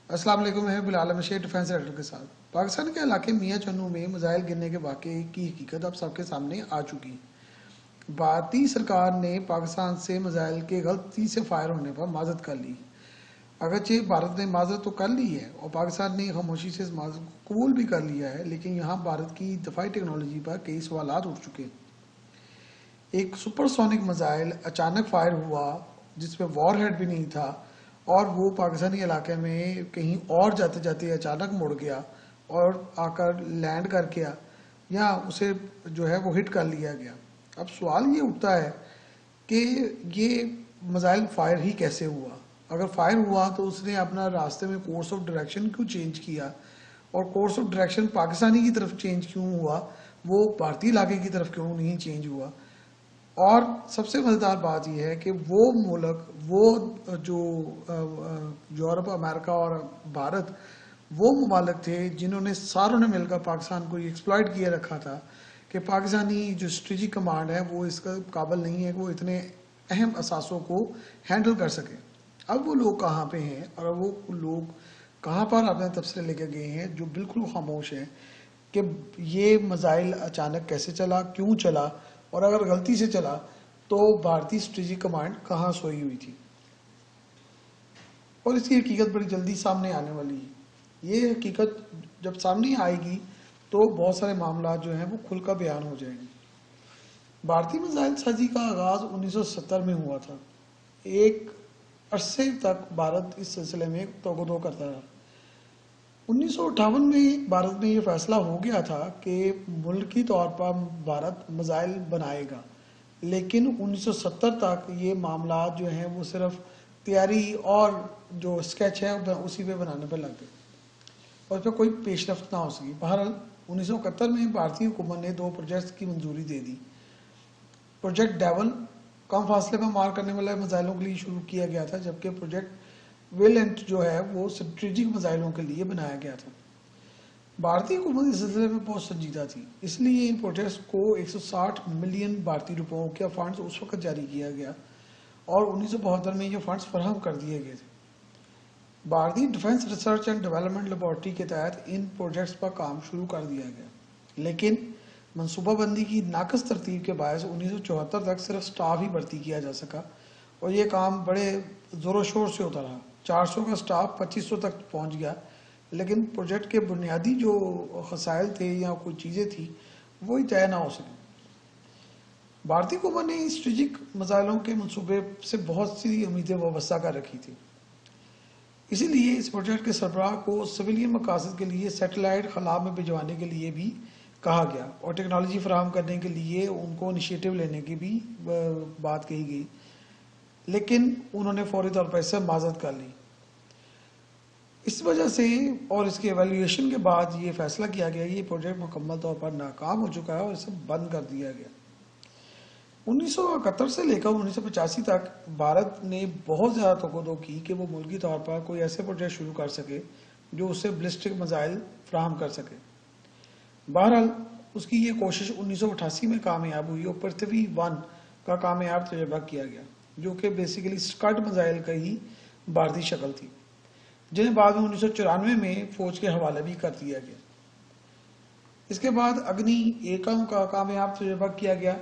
अस्सलाम वालेकुम, मैं बिलाल अहमद डिफेंस एडिटर के साथ। पाकिस्तान के इलाके मियाँ चन्नू में मिसाइल गिरने के वाक़े की हकीकत अब सबके सामने आ चुकी है। भारतीय सरकार ने पाकिस्तान से मिसाइल के गलती से फायर होने पर माजरत कर ली। अगरचे भारत ने माजरत तो कर ली है और पाकिस्तान ने खामोशी से इस माजरत को कबूल भी कर लिया है, लेकिन यहाँ भारत की दफाई टेक्नोलॉजी पर कई सवाल उठ चुके। एक सुपरसोनिक मिसाइल अचानक फायर हुआ जिसमें वॉर हेड भी नहीं था और वो पाकिस्तानी इलाके में कहीं और जाते जाते अचानक मुड़ गया और आकर लैंड कर गया या उसे जो है वो हिट कर लिया गया। अब सवाल ये उठता है कि ये मिसाइल फायर ही कैसे हुआ। अगर फायर हुआ तो उसने अपना रास्ते में कोर्स ऑफ डायरेक्शन क्यों चेंज किया और कोर्स ऑफ डायरेक्शन पाकिस्तानी की तरफ चेंज क्यों हुआ, वो भारतीय इलाके की तरफ क्यों नहीं चेंज हुआ। और सबसे मज़ेदार बात यह है कि वो मुल्क, वो जो यूरोप, अमेरिका और भारत, वो ममालिक थे जिन्होंने सारों ने मिलकर पाकिस्तान को एक्सप्लॉइट किए रखा था कि पाकिस्तानी जो स्ट्रेटेजिक कमांड है वो इसका काबिल नहीं है कि वो इतने अहम असासों को हैंडल कर सके। अब वो लोग कहाँ पे हैं और वो लोग कहाँ पर अपने तबसरे लेकर गए हैं जो बिल्कुल खामोश हैं कि ये मिसाइल अचानक कैसे चला, क्यों चला, और अगर गलती से चला तो भारतीय स्ट्रेटेजिक कमांड कहाँ सोई हुई थी। और इसकी हकीकत बड़ी जल्दी सामने आने वाली है। ये हकीकत जब सामने आएगी तो बहुत सारे मामला जो हैं वो खुलकर बयान हो जाएंगे। भारतीय मिसाइल साजी का आगाज 1970 में हुआ था। एक अरसे तक भारत इस सिलसिले में तोगदो करता रहा। 1958 में भारत में ये फैसला हो गया था कि मुल्की तौर पर भारत मिसाइल बनाएगा, लेकिन 1970 तक ये मामला जो हैं वो सिर्फ तैयारी और जो स्केच है उसी पे बनाने पर लग गए और उस पर कोई पेशरफ्त ना हो सकी। बहरहाल 1971 में भारतीय हुकूमत ने 2 प्रोजेक्ट्स की मंजूरी दे दी। प्रोजेक्ट डेवल कम फासले पर मार करने वाले मिसाइलों के लिए शुरू किया गया था, जबकि प्रोजेक्ट वेलेंट जो है वो स्ट्रेटेजिक मिसाइलों के लिए बनाया गया था। भारतीय हुकूमत इस सिलसिले में बहुत संजीदा थी, इसलिए इन प्रोजेक्ट्स को 160 मिलियन भारतीय रुपयों का फंड्स उस वक्त जारी किया गया और 1972 में ये फंड्स फराहम कर दिए गए थे। भारतीय defence research and development laboratory के तहत इन प्रोजेक्ट्स पर काम शुरू कर दिया गया, लेकिन मनसूबाबंदी की नाकस तरतीब के बायस 1974 तक सिर्फ स्टाफ ही भर्ती किया जा सका और ये काम बड़े ज़ोरों शोर से होता रहा। 400 का स्टाफ 2500 तक पहुंच गया, लेकिन प्रोजेक्ट के बुनियादी जो खसाइल थे या कोई चीज़ें थी वो ही तय ना हो सके। भारतीय हुकूमत ने स्ट्रेटेजिक मिसाइलों के मंसूबे से बहुत सी उम्मीदें वाबस्ता कर रखी थी, इसीलिए इस प्रोजेक्ट के सरबराह को सिविलियन मकासद के लिए सैटेलाइट खला में भिजवाने के लिए भी कहा गया और टेक्नोलॉजी फराहम करने के लिए उनको इनिशिएटिव लेने की भी बात कही गई, लेकिन उन्होंने फौरी तौर पर इससे माजरत कर ली। इस वजह से और इसके एवेल्यूएशन के बाद ये फैसला किया गया ये प्रोजेक्ट मुकम्मल तौर पर नाकाम हो चुका है और इसे बंद कर दिया गया। 1971 से लेकर 1985 तक भारत ने बहुत ज़्यादा तोक़दो की कि वो मुल्की तौर पर कोई ऐसे प्रोजेक्ट शुरू कर सके जो उससे बैलिस्टिक मिसाइल फ्राहम कर सके। बहरहाल उसकी ये कोशिश 1988 में कामयाब हुई और पृथ्वी-1 का कामयाब तजर्बा किया गया, जो कि बेसिकली स्कड मिसाइल का ही भारतीय शक्ल थी, जिन्हें बाद में 1994 में फौज के हवाले भी कर दिया गया। इसके बाद अग्नि एकम का कामयाब तजुर्बा किया गया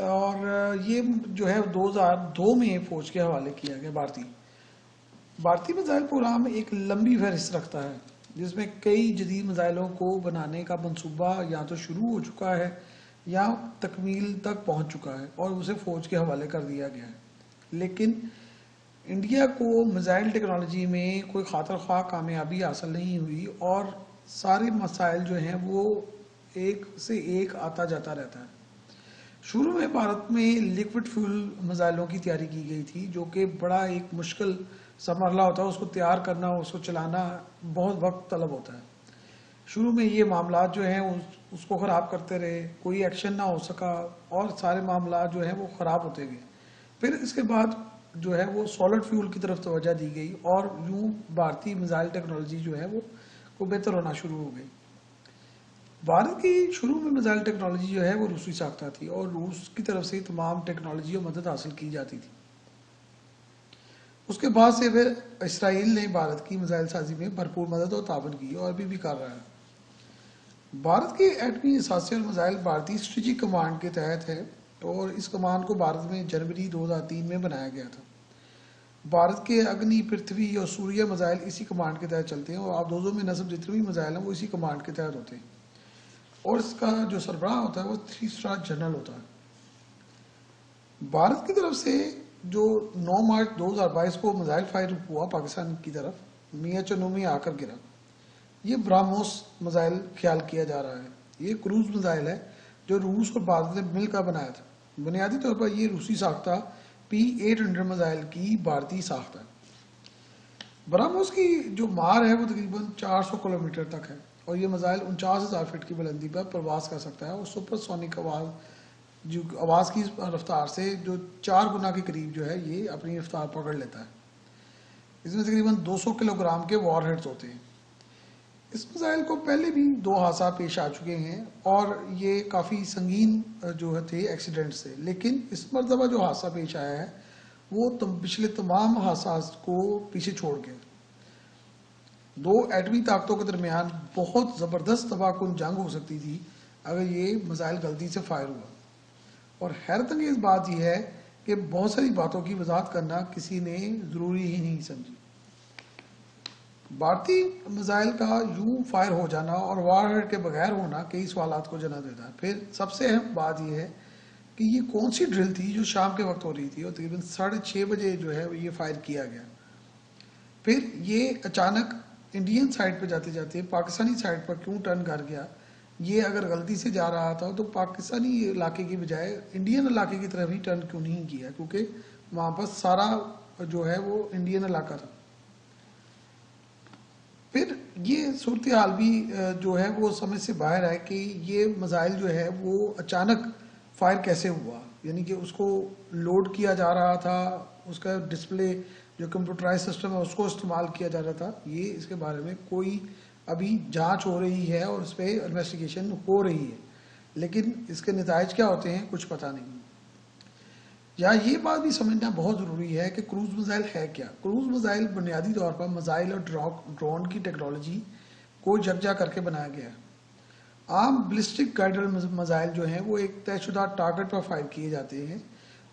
और ये जो है 2002 में फौज के हवाले किया गया। भारतीय मिसाइल प्रोग्राम एक लंबी फहरिस्त रखता है जिसमें कई जदीद मिसाइलों को बनाने का मंसूबा या तो शुरू हो चुका है या तकमील तक पहुंच चुका है और उसे फौज के हवाले कर दिया गया है। लेकिन इंडिया को मिसाइल टेक्नोलॉजी में कोई खातर ख्वाह कामयाबी हासिल नहीं हुई और सारे मसाइल जो हैं वो एक से एक आता जाता रहता है। शुरू में भारत में लिक्विड फ्यूल मिसाइलों की तैयारी की गई थी जो कि बड़ा एक मुश्किल सा मरला होता है। उसको तैयार करना, उसको चलाना बहुत वक्त तलब होता है। शुरू में ये मामला जो हैं उसको ख़राब करते रहे, कोई एक्शन ना हो सका और सारे मामला जो हैं वो ख़राब होते गए। फिर इसके बाद जो है वो सॉलिड फ्यूल की तरफ तवज्जो दी गई और यूं भारतीय मिसाइल टेक्नोलॉजी जो है वो बेहतर होना शुरू हो गई। भारत की शुरू में मिसाइल टेक्नोलॉजी जो है वो रूसी साख्ता थी और रूस की तरफ से तमाम टेक्नोलॉजी और मदद हासिल की जाती थी। उसके बाद से फिर इसराइल ने भारत की मिसाइल साजी में भरपूर मदद और ताबन की और अभी भी कर रहा है। भारत के एटमी असासे और मिसाइल भारतीय स्ट्रेटेजिक कमांड के तहत है और इस कमांड को भारत में जनवरी 2003 में बनाया गया था। भारत के अग्नि, पृथ्वी और सूर्य मिसाइल इसी कमांड के तहत चलते हैं और आप दोनों में नस्ब जितने भी मिसाइल हैं वो इसी कमांड के तहत होते हैं और इसका जो सरबराह होता है वो 3 स्टार जनरल होता है। भारत की तरफ से जो 9 मार्च 2022 को मिसाइल फायर हुआ पाकिस्तान की तरफ, मियां चनू में आकर गिरा। ये ब्राह्मोस मिसाइल ख्याल किया जा रहा है। ये क्रूज मिसाइल है जो रूस और भारत ने मिलकर बनाया था। बुनियादी तौर पर ये रूसी साख्ता P-800 मिसाइल की भारतीय साख्त है। ब्राह्मोस की जो मार है वो तकरीबन 400 किलोमीटर तक है और ये मिसाइल 49,000 फीट की बुलंदी पर प्रवास कर सकता है और सुपरसोनिक आवाज़ की रफ्तार से जो 4 गुना के करीब जो है ये अपनी रफ्तार पकड़ लेता है। इसमें तकरीबन 200 किलोग्राम के वॉरहेड्स होते हैं। इस मिसाइल को पहले भी 2 हादसा पेश आ चुके हैं और ये काफ़ी संगीन जो थे एक्सीडेंट से, लेकिन इस मरतबा जो हादसा पेश आया है वो पिछले तमाम हादसा को पीछे छोड़ गया। 2 एटमी ताकतों के दरमियान बहुत ज़बरदस्त तबाहकुन जंग हो सकती थी अगर ये मिसाइल गलती से फायर हुआ। और हैरत अंगेज़ बात यह है कि बहुत सारी बातों की वजाहत करना किसी ने ज़रूरी ही नहीं समझी। भारतीय मिसाइल का यूं फायर हो जाना और वारहेड के बगैर होना कई सवालात को जन्म देता है। फिर सबसे अहम बात यह है कि ये कौन सी ड्रिल थी जो शाम के वक्त हो रही थी और तकरीबन 6:30 बजे जो है ये फायर किया गया। फिर ये अचानक इंडियन साइड पर जाते जाते पाकिस्तानी साइड पर क्यों टर्न कर गया। ये अगर गलती से जा रहा था तो पाकिस्तानी इलाके की बजाय इंडियन इलाके की तरफ ही टर्न क्यों नहीं किया, क्योंकि वहाँ पर सारा जो है वो इंडियन इलाका था। फिर ये सूरत हाल भी जो है वो समझ से बाहर है कि ये मिसाइल जो है वो अचानक फायर कैसे हुआ, यानी कि उसको लोड किया जा रहा था, उसका डिस्प्ले जो कंप्यूटराइज सिस्टम है उसको इस्तेमाल किया जा रहा था। ये इसके बारे में कोई अभी जांच हो रही है और उस पर इन्वेस्टिगेशन हो रही है, लेकिन इसके नताइज क्या होते हैं कुछ पता नहीं। या ये बात भी समझना बहुत ज़रूरी है कि क्रूज मिसाइल है क्या। क्रूज मिसाइल बुनियादी तौर पर मिसाइल और ड्रोन की टेक्नोलॉजी को यकजा करके बनाया गया है। आम बैलिस्टिक गाइडेड मिसाइल जो हैं वो एक तयशुदा टारगेट पर फायर किए जाते हैं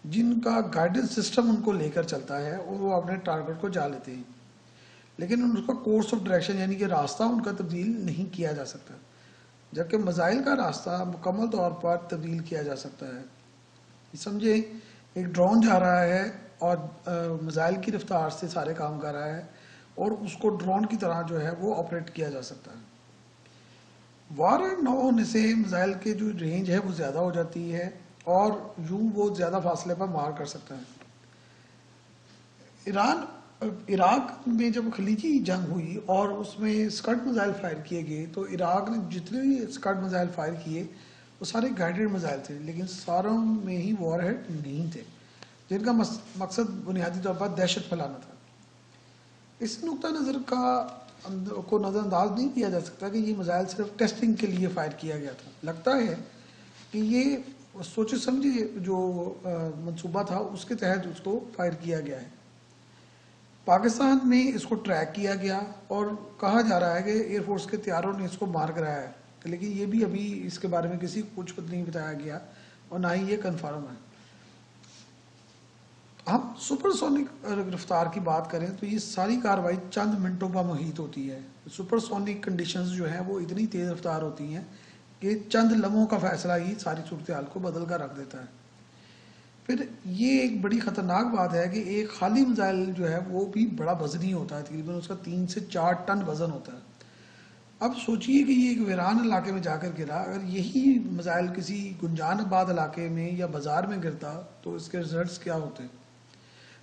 जिनका गाइडेंस सिस्टम उनको लेकर चलता है और वो अपने टारगेट को जा लेते हैं, लेकिन उनका कोर्स ऑफ डायरेक्शन यानी कि रास्ता उनका तब्दील नहीं किया जा सकता, जबकि मिसाइल का रास्ता मुकम्मल तौर पर तब्दील किया जा सकता है। समझे एक ड्रोन जा रहा है और मिसाइल की रफ्तार से सारे काम कर रहा है और उसको ड्रोन की तरह जो है वो ऑपरेट किया जा सकता है। वारहेड न होने से मिसाइल के जो रेंज है वो ज़्यादा हो जाती है और यूं वो ज़्यादा फासले पर मार कर सकता है। इराक में जब खलीजी जंग हुई और उसमें स्कड मिसाइल फायर किए गए तो इराक ने जितने भी स्कड मिसाइल फायर किए वो सारे गाइडेड मिसाइल थे, लेकिन सारों में ही वॉरहेड नहीं थे जिनका मकसद बुनियादी तौर पर दहशत फैलाना था। इस नुक्ता नज़र को नज़रअंदाज नहीं किया जा सकता कि ये मिसाइल सिर्फ टेस्टिंग के लिए फायर किया गया था। लगता है कि ये सोचे समझे जो मंसूबा था उसके तहत उसको फायर किया गया है। पाकिस्तान में इसको ट्रैक किया गया और कहा जा रहा है कि एयरफोर्स के तैयारों ने इसको मार कराया है। लेकिन ये भी अभी इसके बारे में किसी को कुछ नहीं बताया गया और ना ही ये कंफर्म है। हम सुपरसोनिक रफ्तार की बात करें तो ये सारी कार्रवाई चंद मिनटों पर मुहित होती है। सुपरसोनिक कंडीशंस जो हैं वो इतनी तेज रफ्तार होती हैं कि चंद लम्हों का फैसला ही सारी सूरत हाल को बदल कर रख देता है। फिर ये एक बड़ी ख़तरनाक बात है कि एक खाली मिसाइल जो है वो भी बड़ा वजनी होता है, तकरीबन उसका 3 से 4 टन वजन होता है। अब सोचिए कि ये एक वीरान इलाके में जाकर गिरा, अगर यही मिसाइल किसी गुंजान आबाद इलाके में या बाजार में गिरता तो इसके रिजल्ट्स क्या होते,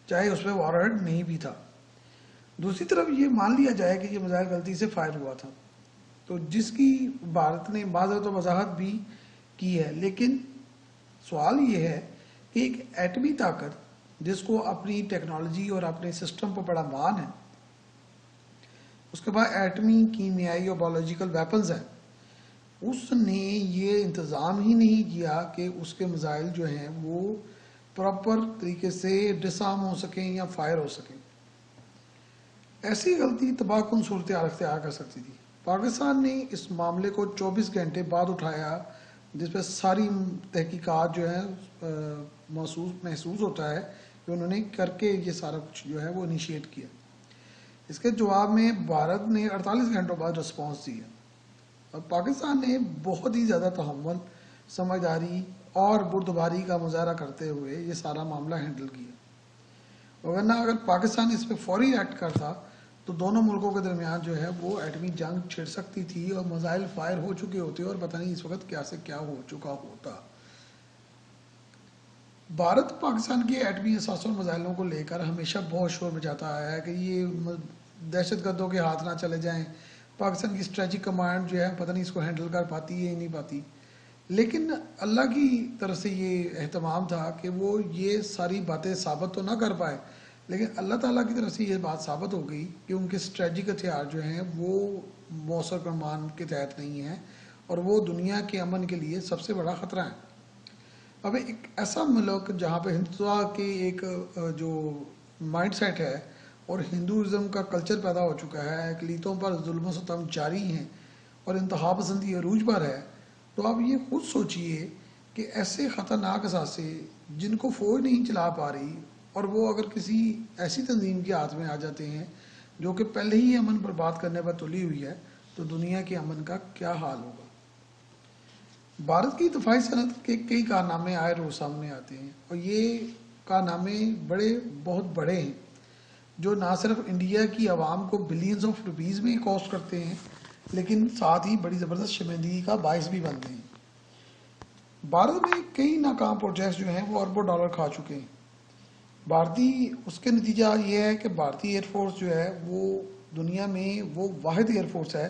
चाहे उसमें वॉरहेड नहीं भी था। दूसरी तरफ ये मान लिया जाए कि ये मिसाइल गलती से फायर हुआ था, तो जिसकी भारत ने बाज़ तो वजाहत भी की है, लेकिन सवाल ये है कि एक एटमी ताकत जिसको अपनी टेक्नोलॉजी और अपने सिस्टम पर बड़ा मान है, उसके बाद एटमी कीमियाई और बायोलॉजिकल वेपन्स हैं, उसने ये इंतज़ाम ही नहीं किया कि उसके मिसाइल जो हैं वो प्रॉपर तरीके से डिसआर्म हो सकें या फायर हो सकें। ऐसी गलती तबाहकुन सूरत हाल अख्तियार कर सकती थी। पाकिस्तान ने इस मामले को 24 घंटे बाद उठाया, जिस पर सारी तहकीकात जो है महसूस होता है कि उन्होंने करके ये सारा कुछ जो है वो इनिशिएट किया। इसके जवाब में भारत ने 48 घंटों बाद रिस्पॉन्स दिया और पाकिस्तान ने बहुत ही ज़्यादा तहम्मुल, समझदारी और बुर्दबारी का मुजाहरा करते हुए ये सारा मामला हैंडल किया। वरना अगर पाकिस्तान इस पर फौरी एक्ट करता तो दोनों मुल्कों के दरमियान जो है वो एटमी जंग छिड़ सकती थी और मिसाइल फायर हो चुके होते और पता नहीं इस वक्त क्या से क्या हो चुका होता। भारत पाकिस्तान के एटमी असासों और मिसाइलों को लेकर हमेशा बहुत शोर मचाता आया है कि ये दहशतगर्दों के हाथ ना चले जाएं, पाकिस्तान की स्ट्रेटेजिक कमांड जो है पता नहीं इसको हैंडल कर पाती है या नहीं पाती। लेकिन अल्लाह की तरफ से ये एहतमाम था कि वो ये सारी बातें साबित तो ना कर पाए, लेकिन अल्लाह ताला की तरफ से ये बात साबित हो गई कि उनके स्ट्रेटजिक हथियार जो हैं वो मौसर कमान के तहत नहीं हैं और वो दुनिया के अमन के लिए सबसे बड़ा ख़तरा है। अब एक ऐसा मुल्क जहाँ पे हिंदुत्व के एक जो माइंड सेट है और हिंदुज़म का कल्चर पैदा हो चुका है, अक़लीतों पर जुल्म सितम जारी हैं और इंतहा पसंदी अरूज पर है, तो आप ये खुद सोचिए कि ऐसे ख़तरनाक असासे जिनको फ़ौज नहीं चला पा रही और वो अगर किसी ऐसी तंजीम के हाथ में आ जाते हैं जो कि पहले ही अमन बर्बाद करने पर तुली हुई है, तो दुनिया के अमन का क्या हाल होगा। भारत की दफाई सनत के कई कारनामे आए रोज सामने आते हैं और ये कारनामे बहुत बड़े हैं जो ना सिर्फ इंडिया की आवाम को बिलियंस ऑफ रुपीज़ में कॉस्ट करते हैं, लेकिन साथ ही बड़ी ज़बरदस्त शर्मिंदगी का बायस भी बनते हैं। भारत में कई नाकाम प्रोजेक्ट्स जो हैं वो अरबों डॉलर खा चुके हैं। भारतीय उसके नतीजा ये है कि भारतीय एयरफोर्स जो है वो दुनिया में वो वाहिद एयरफोर्स है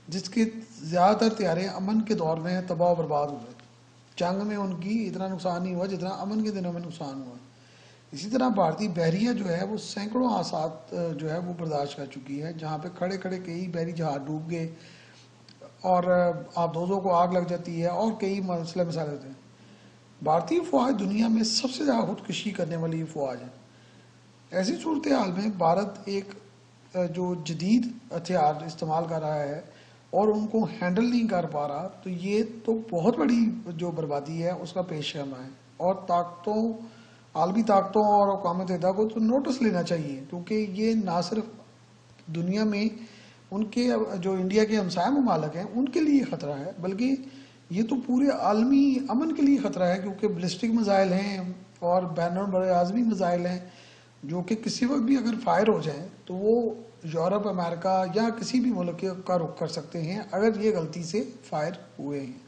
जिसके ज़्यादातर तैयारे अमन के दौर में तबाह बर्बाद हुए। जंग में उनकी इतना नुकसान नहीं हुआ जितना अमन के दिनों में नुकसान हुआ। इसी तरह भारतीय बहरिया जो है वो सैकड़ों हादसात जो है वो बर्दाश्त कर चुकी है, जहाँ पे खड़े खड़े कई बहरी जहाज डूब गए और आबदोजों को आग लग जाती है और कई मसले मसाले होते हैं। भारतीय फ़ौज दुनिया में सबसे ज़्यादा खुदकुशी करने वाली फ़ौज है। ऐसी सूरत हाल में भारत एक जो जदीद हथियार इस्तेमाल कर रहा है और उनको हैंडल नहीं कर पा रहा, तो ये तो बहुत बड़ी जो बर्बादी है उसका पेशगम है और ताकतों आलमी ताकतों और अक़वाम मुत्तहिदा को तो नोटिस लेना चाहिए, क्योंकि ये ना सिर्फ दुनिया में उनके जो इंडिया के हमसाया ममालिक हैं उनके लिए ख़तरा है, बल्कि ये तो पूरे आलमी अमन के लिए ख़तरा है, क्योंकि बैलिस्टिक मिसाइल हैं और बैनुल बर आज़मी मिसाइल हैं जो कि किसी वक्त भी अगर फायर हो जाए तो वो यूरोप, अमेरिका या किसी भी मुल्क का रुख कर सकते हैं अगर ये गलती से फायर हुए हैं।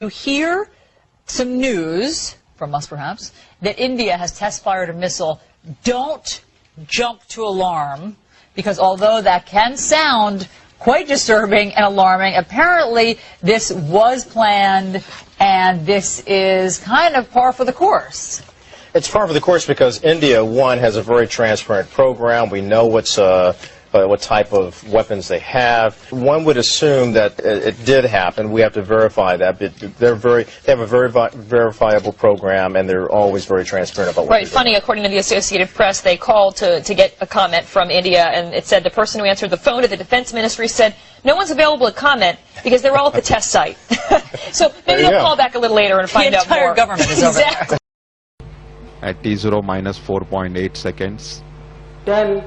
You hear some news from us perhaps, that India has test-fired a missile. Don't jump to alarm, because although that can sound quite disturbing and alarming, apparently this was planned and this is kind of par for the course. It's par for the course because India, one, has a very transparent program. We know what type of weapons they have. One would assume that it did happen. We have to verify that. But they have a very verifiable program, and they're always very transparent about what Right. Funny, according to the Associated Press, they called to get a comment from India, and it said the person who answered the phone at the Defense Ministry said, no one's available to comment because they're all at the test site. So maybe they'll call back a little later and find out more. The entire government is over Exactly. At T0 minus 4.8 seconds. 10,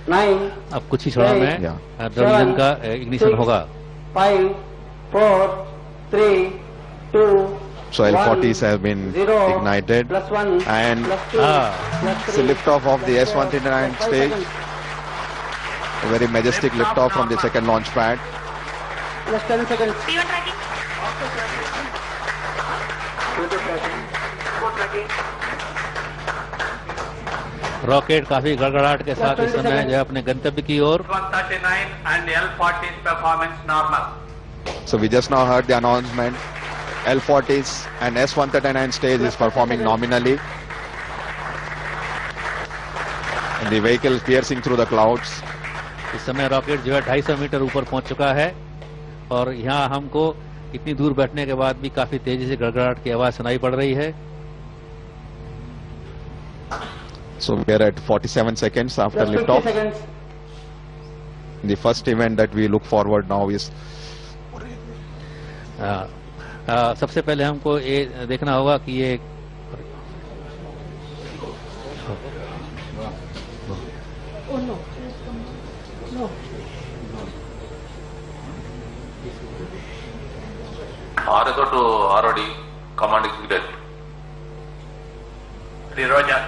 9, अब कुछ ही क्षणों में drum engine का ignition होगा. 5, 4, 3, 2, So L40s have been ignited, and it's the liftoff of the S-139 stage. A very majestic liftoff from the second launch pad. Just 10 seconds. Rocket काफी गड़गड़ाहट के साथ इस समय जो है अपने गंतव्य की ओर. 139 and L40's performance normal. So we just now heard the announcement. L40s and S-139 stage is performing nominally. And the vehicle piercing through the clouds. इस समय रॉकेट जो है 250 मीटर ऊपर पहुंच चुका है और यहाँ हमको इतनी दूर बैठने के बाद भी काफी तेजी से गड़गड़ाहट की आवाज सुनाई पड़ रही है. So we are at 47 seconds after liftoff. The first event that we look forward now is सबसे पहले हमको ये देखना होगा कि ये RSO to ROD command executed. Roger.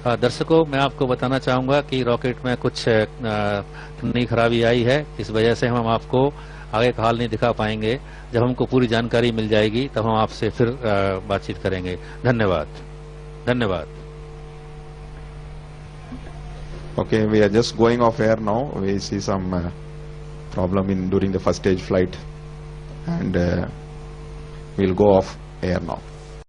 दर्शकों, मैं आपको बताना चाहूंगा कि रॉकेट में कुछ नई खराबी आई है. इस वजह से हम आपको आगे का हाल नहीं दिखा पाएंगे. जब हमको पूरी जानकारी मिल जाएगी तब हम आपसे फिर बातचीत करेंगे. धन्यवाद. धन्यवाद. okay. We are just going off air now. We see some problem during the first stage flight, and we'll go off air now.